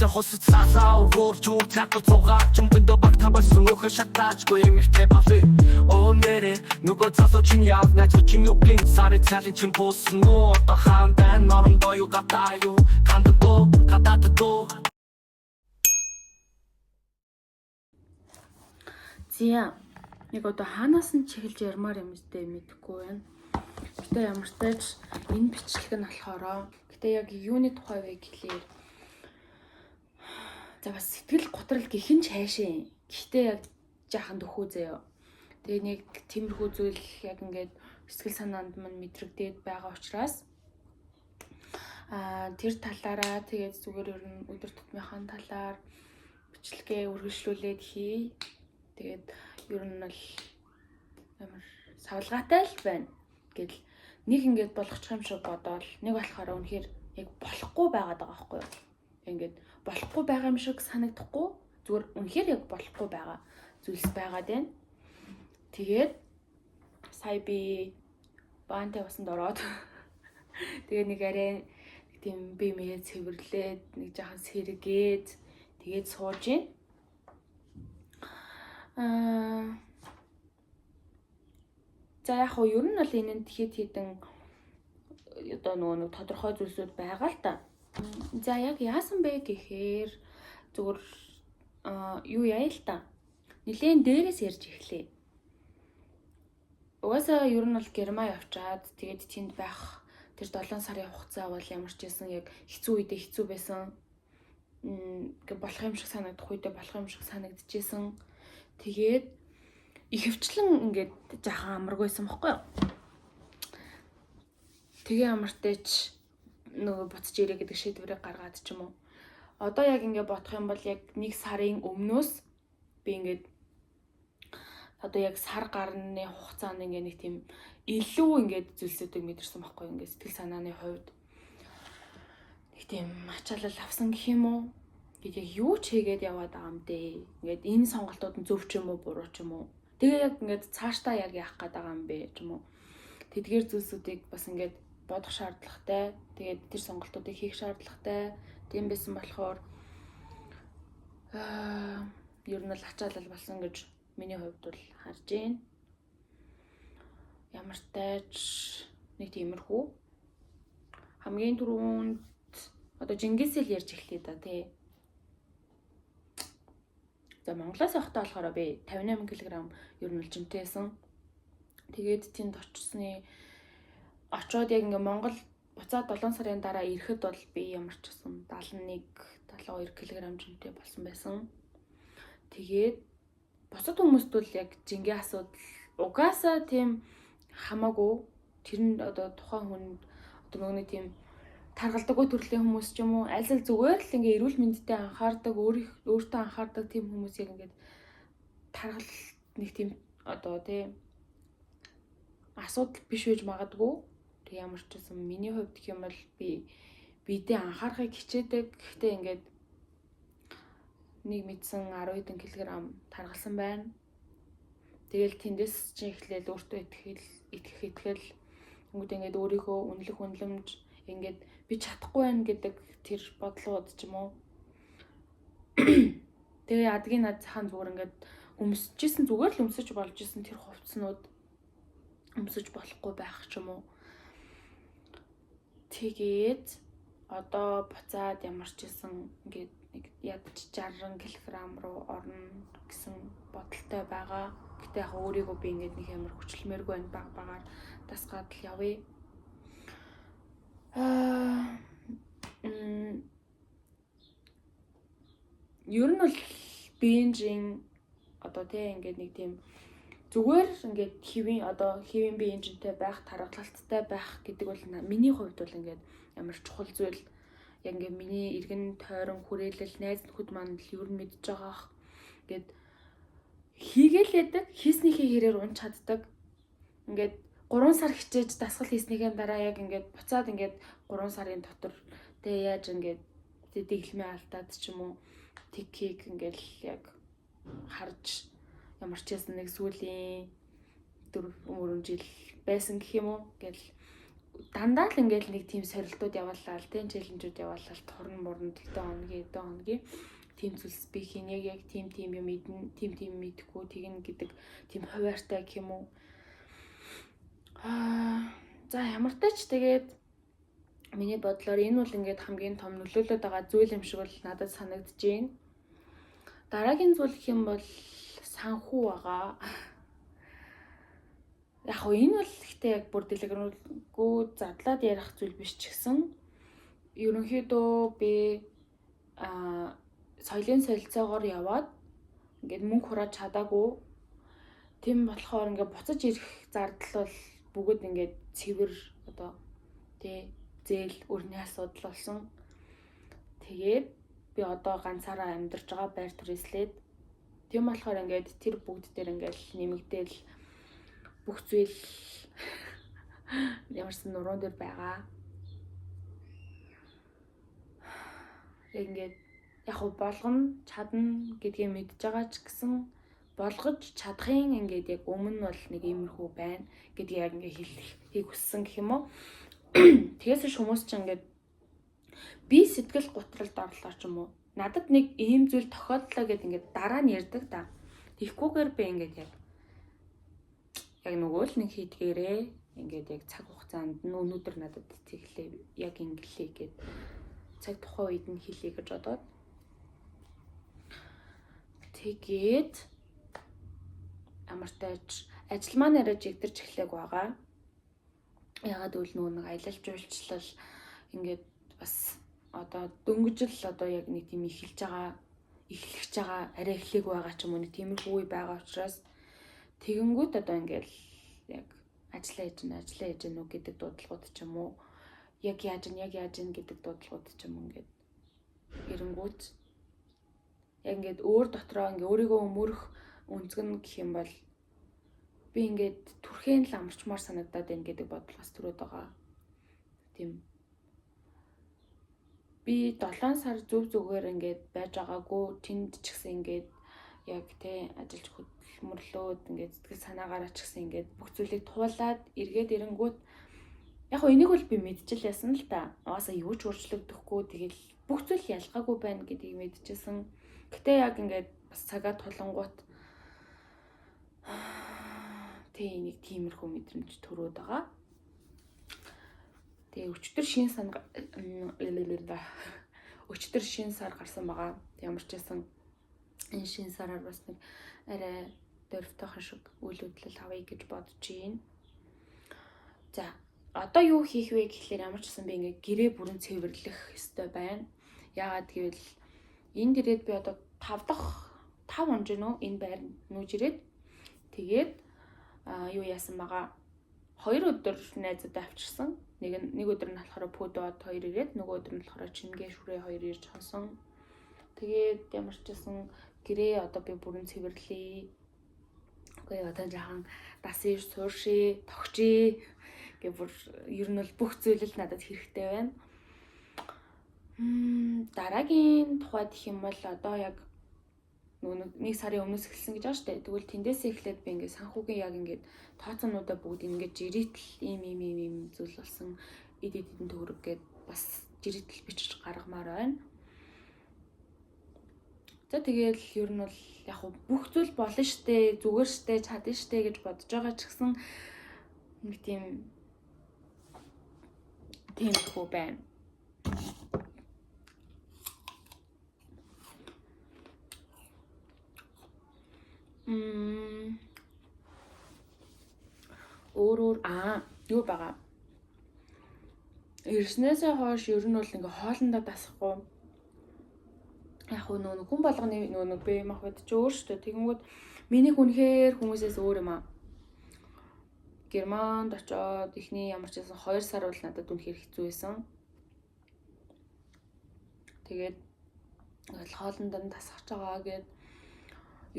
Хасаа хосод сасаа өгөрч үг цатал цугаачсан бөндө багтамбасан өхө шатаачгүй эмэртэй бафи Онэрэ нөгөө цасаа чин явна чин үплин сари цалин чин босн нуу одоо хаантай нормдоо юу гадаа юу канддоо гадааддоо Зя нэг одоо хаанаас нь чиглэж ярмаар юм өстэй мэдэхгүй байна. Гэтэ ямар ч тач энэ бичлэг нь болохоор гэтэ яг юуны тухай вэ гэхлээр за бас сэтгэл готрол гихэн ч хайшаа. Гэхдээ яг жаахан дөхөө заяа. Тэгээ нэг тиймэрхүү зүйл яг ингээд сэтгэл санаанд мань мэдрэгдээд байгаа учраас тэр талаараа тэгээд зүгээр ер нь өдөр тутмынхаа талаар бичлэгээ үргэлжлүүлээд хий. Тэгээд ер нь бол амар савлгаатай л байна. Гэтэл нэг ингээд болгочих юм шиг бодоол нэг болохоор үнэхээр яг болохгүй байгаад байгаа байхгүй юу? Ингээд болохгүй байгаа юм шиг санагдахгүй зүгээр үнэхээр яг болохгүй байгаа зүйлс байгаад байна. Тэгээд сая би баантай усанд ороод тэгээд нэг арай тийм би мээ цэвэрлээд нэг жаахан сэргээд тэгээд сууж гин. За яг хөө ер нь бол энэнд хитэн одоо нөгөө нэг тодорхой зүйлсүүд байгаа л та. За яг яасан бэ гэхээр зүгээр юу яа л та. Нилийн дээрээс ярьж эхлэе. Угаасаа ер нь бол Герман явчаад тэгээд тэнд байх тэр 7 сарын хугацаа бол ямар ч байсан яг хэцүү үедээ хэцүү байсан. Болох юм шиг санагдах үедээ болох юм шиг санагдчихсэн. Тэгээд ихэвчлэн ингээд жаахан амаргүйсэн байхгүй юу? Тэгээ амартэйч нөгөө буцаж ирээ гэдэг шийдвэрийг гаргаад ч юм уу. Одоо яг ингээд бодох юм бол яг 1 сарын өмнөөс би ингээд одоо яг сар гарны хугацаанд ингээд нэг тийм илүү ингээд зүйлсүүдийг мэдэрсэн байхгүй юу? Ингээд сэтгэл санааны хувьд нэг тийм ачаалал авсан гэх юм уу? Гэт яг юу ч хийгээд яваад байгаа юм дээ. Ингээд энэ сонголтууд нь зөв ч юм уу буруу ч юм уу. Тэгээ яг ингээд цаашдаа яг яах гээд байгаа юм бэ ч юм уу. Тэдгээр зүйлсүүдийг бас ингээд бодох шаардлагатай. Тэгээд тэр сонголтуудыг хийх шаардлагатай. Тийм байсан болохоор ер нь л ачаалал болсон гэж миний хувьд бол харж байна. Ямар ч тач нэг тиймэрхүү хамгийн түрүүнд одоо Жингисэл ярьж эхлэе да тий. За Монголоос явахдаа болохоор би 58 кг ер нь л жимтэйсэн. Тэгээд тэнд очоод яг ингээ Монгол буцаад 7 сарын дараа ирэхэд бол би ямар ч гэсэн 71-72 кг жимтэй болсон байсан. Тэгээд бусад хүмүүст бол яг жингийн асуудал угаасаа тийм хамаагүй тэр нь одоо тухайн хүнд одоо нөгөө тийм таргалдаггүй төрлийн хүмүүс ч юм уу аль зүгээр л ингээ эрүүл мэндэд анхаардаг өөртөө анхаардаг тийм хүмүүс яг ингээд таргал нэг тийм одоо тийм асуудал биш байж магадгүй. Тэг ямар ч байсан миний хувьд гэх юм бол би бидээ анхаарахыг хичээдэг. Гэхдээ ингээд нэг мэдсэн 10 хэдэн килограмм таргалсан байна. Тэгэл тэндээс чинь эхлээл өөртөө итгэл ингээд өөрийнхөө үнэлэх үнэлэмж ингээд би чадахгүй байна гэдэг тэр бодлууд ч юм уу. Тэгээ адгийн над цахан зүгээр ингээд өмсөжсэн зүгээр л өмсөж болж исэн тэр хувцснууд өмсөж болохгүй байх ч юм уу. Тэгээд одоо буцаад ямар ч исэн ингээд нэг ядч 60 кг руу орно гэсэн бодолтой байгаа. Гэтэ яг өөрийгөө би ингээд нэг амар хүчлэмээргүй байна багаар дасгаад л явъя. Ер нь бол бенжин одоо тий ингээд нэг тийм зүгээр ингээд хэвийн бенжинтэй байх, тархалттай байх гэдэг бол миний хувьд бол ингээд ямар чухал зүйл. Яг ингээд миний эргэн тойрон хүрээлэл найз нөхөд маань л ер нь мэдж байгаах. Ингээд хийгээлээдэг, хийснийхээ хэрээр унч чаддаг. Ингээд 3 сар хичээж дасгал хийснийхээ дараа яг ингээд буцаад ингээд 3 сарын дотор тэ яаж ингээд дэглэмээ алдаад ч юм уу тикийг ингээд яг харж ямар ч ясна нэг сүүлийн 4 жил байсан гэх юм уу гэл дандаа л ингээл нэг тийм сорилтууд явууллаа л тийм челленжүүд явууллаа л турн мурн тэгтээ хоногийн тийм зүйлс би хийн яг тийм юм мэднэ тийм мэдэхгүй тэгнэ гэдэг тийм хуваартай гэх юм уу. За ямар ч тач тэгээд миний бодлоор энэ бол ингээд хамгийн том нөлөөлөд байгаа зүйл юм шиг бол надад санагдаж байна. Дараагийн зүйл гэх юм бол санхүү байгаа. Яг хөө энэ бол ихтэй яг бүр дэлгэрүүлгүй задлаад ярих зүйл биш ч гэсэн ерөнхийдөө би соёлын солилцоогоор яваад ингээд мөнгө хурааж чадаагүй. Тийм болохоор ингээд буцаж ирэх зардал бол бүгд ингээд цэвэр одоо тий зээл өрний асуудал болсон. Тэгээд би одоо ганцаараа амьдарч байгаа байр түрээслээд тийм болохоор ингээд тэр бүгд дээр ингээд нэмэгдээл бүх зүйл ямарсан нуруунд дээр байгаа. Ингээд яг болгоно чадна гэдгийг мэдж байгаа ч гэсэн болгож чадахын ингээд яг өмнө бол нэг иймэрхүү байна гэдгийг яг ингээд хэлхийг хүссэн гэх юм уу. Тэгээс хүмүүс ч ингээд би сэтгэл гутралд орлоо ч юм уу. Надад нэг ийм зүйл тохиолдлоо гэд ингээд дараа нь ярьдаг та. Тэгхгүйгээр би ингээд яг нөгөө л нэг хийдгээрээ ингээд яг цаг хугацаанд өнөөдөр надад тэглээ яг инглээ гэд цаг тухайн үед нь хэлье гэж бодоод тэгээд амартайч ажил маань арай жигдэрч эхлэх байгаа. Ягаад гэвэл нөгөө нэг аялал жуулчлал ингээд бас одоо дөнгөжл одоо яг нэг тийм эхэлж байгаа арай эхлэх байгаа ч юм уу нэг тиймэрхүү үе байгаа учраас тэгэнгүүт одоо ингээл яг ажиллаа хийж гэнэ үү гэдэг дуудлагууд ч юм уу яг яаж ин гэдэг дуудлагууд ч юм уу ингээд эрэнгүүт яг ингээд өөр дотроо ингээ өөрийгөө өмөрөх үнцгэн гэх юм бол би ингээд түрхэн л амарчмаар санагдаад байна гэдэг бодлогоос төрөөд байгаа. Тийм. Би 7 сар зүгээр ингээд байж байгаагүй тэнд ч гэсэн ингээд яг тий ажиллаж хөдөлмөрлөөд ингээд сэтгэл санаагаараа ч гэсэн ингээд бүх зүйлийг туулаад эргээд ирэнгүүт яг хөө энийг бол би мэдчихэл ясан л та. Угаасаа юу ч өөрчлөгдөхгүй тэгэл бүх зүйл ялгаагүй байна гэдгийг мэдчихсэн. Гэтэ яг ингээд бас цагаа тулангуут тий нэг тиймэрхүү мэдрэмж төрөөд байгаа. Тэгээ өчтөр шин сар гарсан байгаа. Ямар ч байсан энэ шин сараар бас нэг арай дөрвтойхон шиг үйл хөдлөл авъя гэж бодож байна. За одоо юу хийх вэ гэхлээр ямар ч гэсэн би ингээ гэрээ бүрэн цэвэрлэх ёстой байна. Яагаад гэвэл энд ирээд би одоо 5 онж гэнэ үү энэ байр нүүж ирээд тэгээд юу яасан байгаа 2 өдөр найзуудаа авчирсан. Нэг өдөр нь болохоор Пүдод 2 ирээд нөгөө өдөр нь болохоор Чингээ шүрээ 2 ирж хонсон. Тэгээд ямар ч гэсэн гэрээ одоо би бүрэн цэвэрлэе. Окей одоо жаахан дасыг сууршээ, тогчээ гэх бүр ер нь бол бүх зүйл л надад хэрэгтэй байна. Дараагийн тухайд гэх юм бол одоо яг нэг сарын өмнөөс эхэлсэн гэж байгаа шүү дээ. Тэгвэл тэндээсээ эхлээд би ингээд санхүүгийн яг ингээд тооцоонуудаа бүгд ингээд жиритл ийм зүйл болсон эдийн төгрөг гээд бас жиритл бичиж гаргамаар байна. За тэгээд ер нь бол яг бүх зүйл болно штэ, зүгээр штэ, чадна штэ гэж бодож байгаа ч гэсэн нэг тиймэрхүү байна. Юу байгаа. Ирснээсээ хойш ер нь бол ингээ хоолндоо дасахгүй. Яг нөгөө хүн болгоны нөгөө бие махбод ч өөр шүү дээ. Тэгэнгүүт миний үнэхээр хүмүүсээс өөр юм аа. Германд очоод ихний ямар ч байсан 2 сар бол надад үнэхээр хэцүү байсан. Тэгээд хоолндоо дасгаж байгаа гэд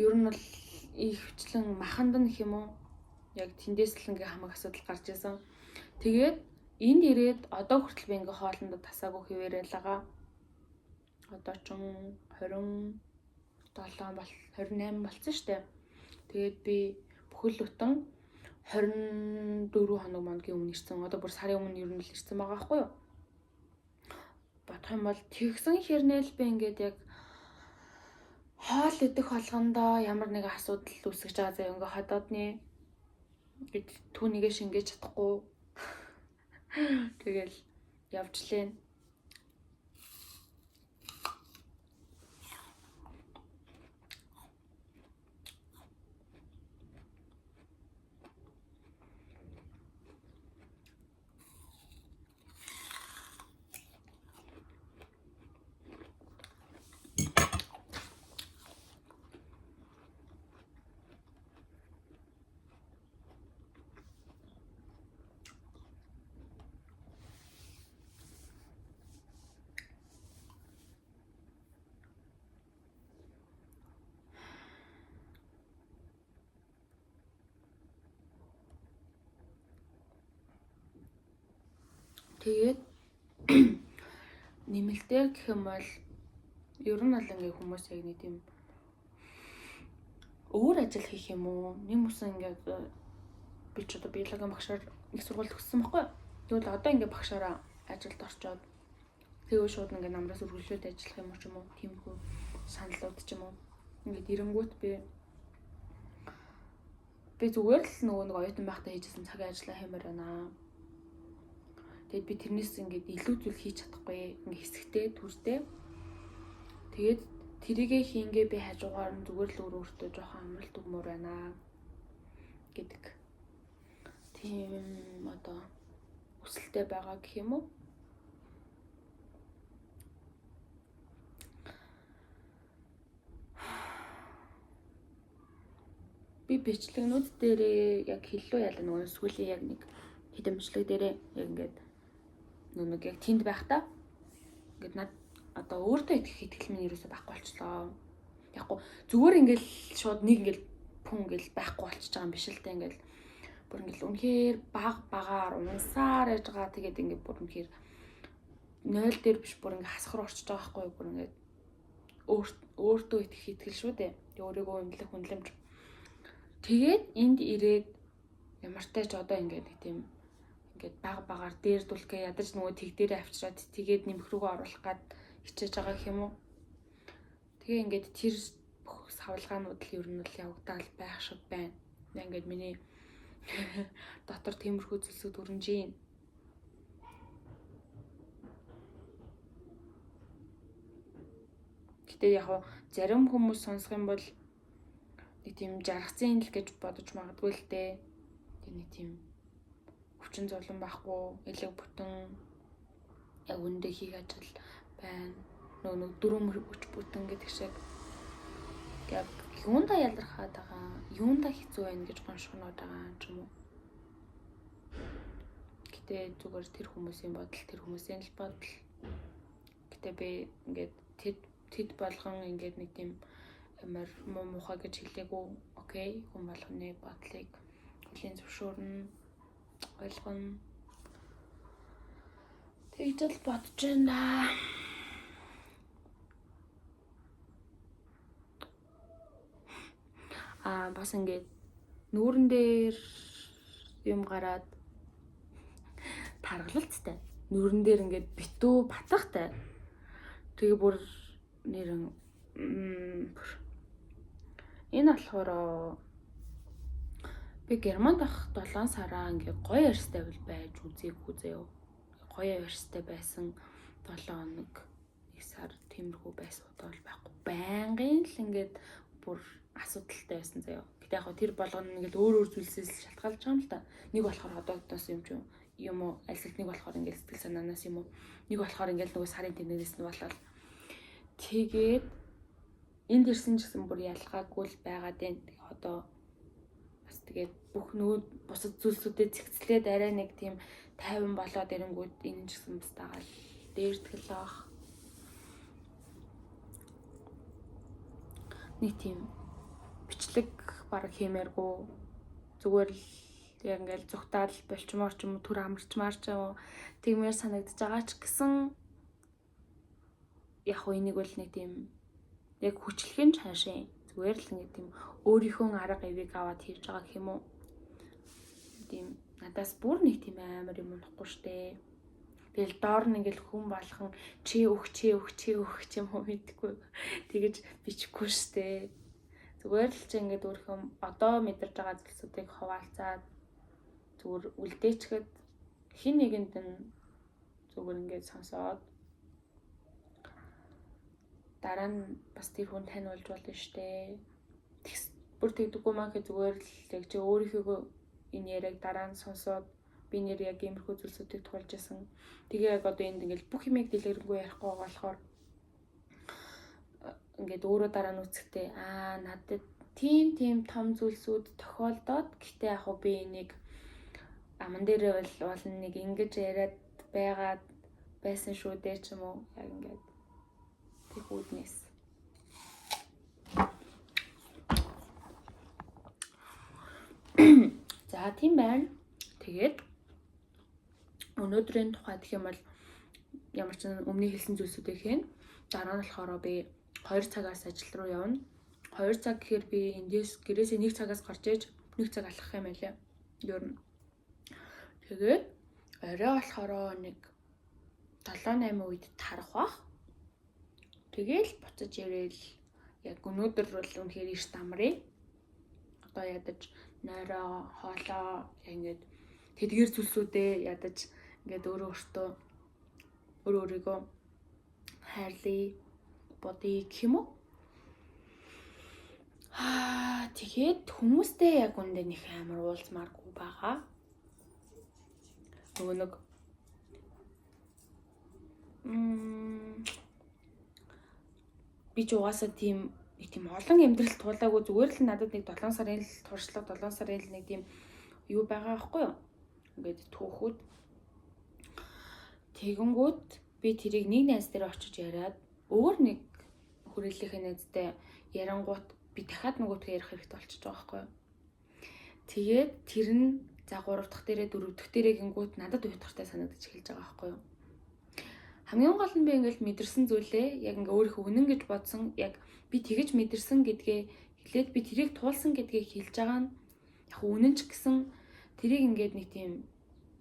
ер нь бол ихвчлэн маханд нь гэх юм уу яг тэндээс л ингээ хамаг асуудал гарч ирсэн. Тэгээд энд ирээд одоо хүртэл би ингээ хоолндоо тасаагүй хэвээрээ л байгаа. Одоо ч 28 болсон шүү дээ. Тэгээд би бүхэл бүтэн 24 хоног моногийн өмнө ирсэн. Одоо бүр сарын өмнө ер нь л ирсэн байгаа байхгүй юу? Бодох юм бол тэгсэн хэрнээл би ингээд яг хоол идэх болгондоо ямар нэг асуудал үүсгэж байгаа заяа ингээ ходоодны гэд түүнийгээ шингээж чадахгүй. Тэгэл явж лээ. Тэгээд нэмэлтээр гэх юм бол ер нь бол ингээ хүмүүс яг нэг тийм өөр ажил хийх юм уу? Нэм усан ингээд би ч одоо биологийн багшаар их сургуульд төгссөн байхгүй юу? Тэгвэл одоо ингээ багшаараа ажилд орчоод тэгээ шууд ингээ намраас үргэлжлүүлээд ажиллах юм уу ч юм уу? Тиймхүү саналууд ч юм уу? Ингээд ирэнгүүт би зүгээр л нөгөө нэг оюутан байхдаа хийжсэн цагийн ажлаа хэмээр байна. Тэгээд би тэрнээс ингээд илүү зүйл хийж чадахгүй. Ингээ хэсэгтэй, төртэй. Тэгээд тэрийгэ хийнгээ би хажуугаар нь зүгээр л өөртөө жоохон амралт өгмөр байна гэдэг. Тийм одоо хүсэлтэй байгаа гэх юм уу? Би бичлэгнүүд дээрээ яг хэллөө яла нөгөө сүүлийн яг нэг хэдэн бичлэг дээрээ яг ингээд нэг яг тэнд байхдаа ингээд над одоо өөртөө итгэх минь ерөөсөй байхгүй болчлоо. Яггүй зүгээр ингээл шууд нэг ингээл пүн ингээл байхгүй болчихж байгаа юм биш л дээ ингээл бүр ингээл үнэхээр багаар унсаар яж байгаа тэгээд ингээд бүр үнэхээр 0 дээр биш бүр ингээд хасахар орчиж байгаа байхгүй бүр ингээд өөртөө итгэх итгэл шүү дээ. Тэг өөрийгөө үнэлэх үнэлэмж. Тэгээд энд ирээд ямартай ч одоо ингээд нэг тийм ингээд багаар дээрдүүлэхээ ядаж нөгөө тэг дээрээ авчираад тэгээд нэмэх рүүгээ оруулах гад хичээж байгаа гэх юм уу. Тэгээ ингээд тэр бүх савлгаанууд л ер нь л явагдаал байх шиг байна. Ингээд миний дотор тиймэрхүү зүйлсүүд өрнж юм. Гэтэ яг зарим хүмүүс сонсох юм бол нэг тийм жаргацын л гэж бодож магадгүй л дээ. Тэг нэг тийм хүчин зовлон байхгүй, элэг бүтэн яг үндэ хийх ажил байна. Нөгөө дөрөв хүч бүтэн гэдэг шиг яг юунда ялрахаад байгаа, юунда хэцүү байна гэж гоншгоноод байгаа юм уу? Гэтэ зүгээр тэр хүмүүсийн бодол, тэр хүмүүсийн л бодол. Гэтэ би ингээд тэд болгон ингээд нэг тийм амар муухай гэж хэлээгүй. Окей, хүн болгоны бодлыг хүлээн зөвшөөрнө, ойлгоно. Тэгж л бодож байна. Бас ингээд нүүрэн дээр юм гараад таргалалцтай. Нүүрэн дээр ингээд битүү батгахтай. Тэгээ бүр нэрэн энэ болохоор би Германд ах 7 сараа ингээд гоё ярьстай байж үзээгүй заяа. Гоё ярьстай байсан 7 хоног 1 сар тиймэрхүү байсан удаа бол байхгүй. Байнгын л ингээд бүр асуудалтай байсан заяа. Гэтэ яг тэр болгоно ингээд өөр зүйлсээс шалтгаалж байгаа юм л та. Нэг болохоор одоодоос юм уу альсэлт нэг болохоор ингээд сэтгэл санаанаас юм уу. Нэг болохоор ингээд нөгөө сарын тэмнээс нь болоод тэгээд энд ирсэн ч гэсэн бүр ялгаагүй л байгаад байна. Одоо бас тэгээд бүх нөгөө бусад зүйлсүүдэд зэгцлээд арай нэг тийм 50 болоод ирэнгүүд энэ ч гэсэн бас тагаал дээртгэл авах. Нэг тийм бичлэг бараг хиймээргүй зүгээр л яг ингээл зүгтаал болчмоор ч юм уу түр амарчмаар ч юм уу тэгмээр санагдаж байгаа ч гэсэн яг энийг бол нэг тийм яг хүчлэхэн чаншийн зүгээр л нэг тийм өөрийнхөө арга эвийг аваад хийж байгаа гэх юм уу. тийм надаас бүр нэг тийм амар юм унахгүй штэ. Тэгэл доор нь ингээл хүн болгон чи өг юм уу мэдгүй. Тэгэж бичихгүй штэ. Зүгээр л чи ингээд өөрхөн одоо мэдэрч байгаа зүйлсүүдийг хуваалцаад зүгээр үлдээчихэд хин нэгэнд нь зүгээр ингээд сонсоод дараа нь бас тэр хүн тань болж болно штэ. Бүр тэгдэггүй маа гэх зүгээр л яг чи өөрийнхөө энэ яриаг дараа нь сонсоод би нэр яг иймэрхүү зүйлсүүдийг туулж исэн. Тэгээ яг одоо энд ингээл бүх юмыг дэлгэрэнгүй ярихгүй байгаа болохоор ингээд өөрөө дараа нь үзэхдээ надад тийм том зүйлсүүд тохиолдоод гэхдээ яг би энийг аман дээрээ бол нэг ингэж яриад байгаад байсан шүү дээ ч юм уу яг ингээд тэг үүднээс. За тийм байна. Тэгээд өнөөдрийн тухай гэх юм бол ямар ч өмнө хэлсэн зүйлсүүдээ хийн. Дараа нь болохоор би 2 цагаас ажил руу явна. 2 цаг гэхээр би эндээс гэрээсээ 1 цагаас гарч ээж 1 цаг алхах юм байлаа. Ер нь. Тэгээд орой болохоор нэг 7-8 үед тарах бах. Тэгээл буцаж ирээл яг өнөөдөр бол үнэхээр эрт амрыг. Одоо ядаж нойроо хоолоо ингээд тэдгээр зүйлсүүдээ ядаж ингээд өөрийгөө хайрлая бодъё гэх юм уу? Тэгээд хүмүүстэй яг үндэ нэг амар уулзмааргүй байгаа. Нөгөө нэг би ч угаасаа тийм олон амьдрал туулаагүй зүгээр л надад нэг 7 сарын л туршлага 7 сарын л нэг тийм юу байгаа байхгүй юу? Ингээд түүхүүд. Тэгэнгүүт би тэрийг нэг найз дээр очиж яриад өөр нэг хүрээллийнхээ найзтай ярангуут би дахиад нөгөөдгөө ярих хэрэгтэй болчихж байгаа байхгүй юу? Тэгээд тэр нь за 3 дахь дээрээ 4 дахь дээрээ гингүүт надад уйтгартай санагдаж эхэлж байгаа байхгүй юу? Хамгийн гол нь би ингээд мэдэрсэн зүйлээ яг ингээ өөрийнхөө үнэн гэж бодсон яг би тэгэж мэдэрсэн гэдгээ хэлээд би тэрийг туулсан гэдгийг хэлж байгаа нь яг үнэн ч гэсэн тэрийг ингээд нэг тийм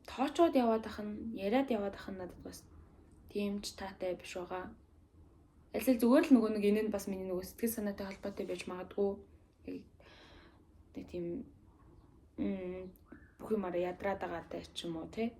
тоочоод яваад ах нь яриад яваад ах нь надад бас тийм ч таатай биш байгаа. Аль зүгээр л нөгөө нэг энэ нь бас миний нөгөө сэтгэл санаатай холбоотой байж магадгүй. Нэг тийм бүх юмараа ядраад байгаатай ч юм уу тий.